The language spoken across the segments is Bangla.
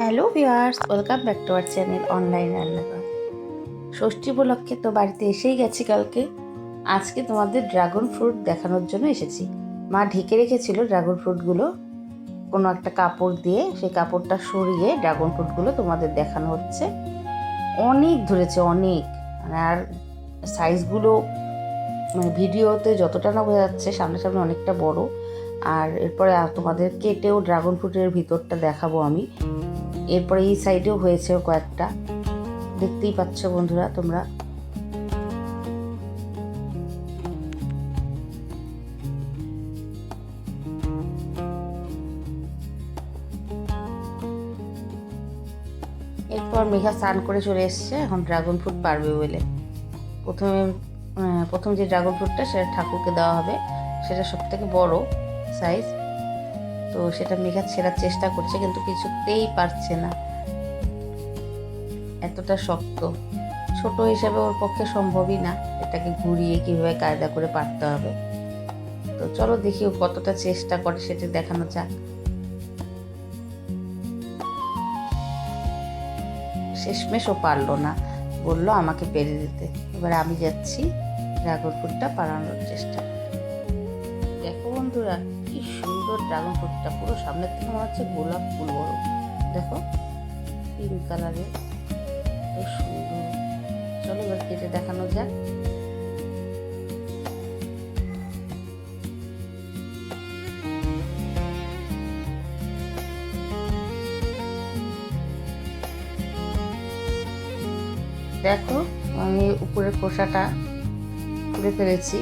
Hello viewers, welcome back to our channel online রান্নাঘর। ষষ্ঠী উপলক্ষে তো বাড়িতে এসেই গেছি কালকে। আজকে তোমাদের ড্রাগন ফ্রুট দেখানোর জন্য এসেছি। মা ঢেকে রেখেছিল ড্রাগন ফ্রুটগুলো কোনো একটা কাপড় দিয়ে, সেই কাপড়টা সরিয়ে ড্রাগন ফ্রুটগুলো তোমাদের দেখানো হচ্ছে। অনেক ধরেছে, অনেক, আর সাইজগুলো মানে ভিডিওতে যতটা না বোঝা যাচ্ছে সামনাসামনি অনেকটা বড়। আর এরপরে তোমাদের কেটেও ড্রাগন ফ্রুটের ভিতরটা দেখাবো আমি। এরপরে এই সাইডেও হয়েছে কয়েকটা, দেখতেই পাচ্ছ বন্ধুরা তোমরা। এরপর মেঘা স্নান করে চলে এসছে, এখন ড্রাগন ফ্রুট পারবে বলে। প্রথম যে ড্রাগন ফ্রুটটা সেটা ঠাকুরকে দেওয়া হবে, সেটা সব থেকে বড় সাইজ। তো সেটা মেঘা ছেঁড়ার চেষ্টা করছে, কিন্তু কিছুতেই পারছে না, এতটা শক্ত। ছোট হিসাবে ওর পক্ষে সম্ভবই না, এটাকে ঘুরিয়ে কিভাবে কায়দা করে পারতে হবে। তো চলো দেখি ও কতটা চেষ্টা করে সেটা দেখানো যাক। শেষমেশ ও পারলো না, বললো আমাকে পেরে দিতে। এবার আমি যাচ্ছি ড্রাগন ফ্রুটটা পারানোর চেষ্টা। দেখো বন্ধুরা, কি সুন্দর ড্রাগন ফ্রুটটা, পুরো সামনের থেকে মনে হচ্ছে গোলাপ ফুল বড়। দেখো পিঙ্ক কালারের, খুব সুন্দর। চলো এবার কেটে দেখানো যাক। দেখো আমি উপরের খোসাটা তুলে ফেলেছি,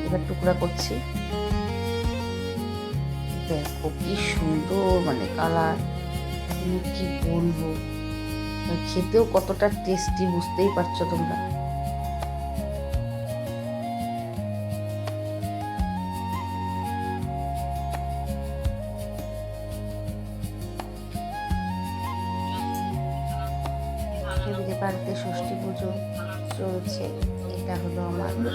এবার টুকরা করছি। দেখো কি সুন্দর মানে কালার, কি বলবো, খেতেও কতটা টেস্টি বুঝতেই পারছো তোমরা। এদিকে বাড়িতে ষষ্ঠী পুজো চলছে। এটা হলো আমার মা।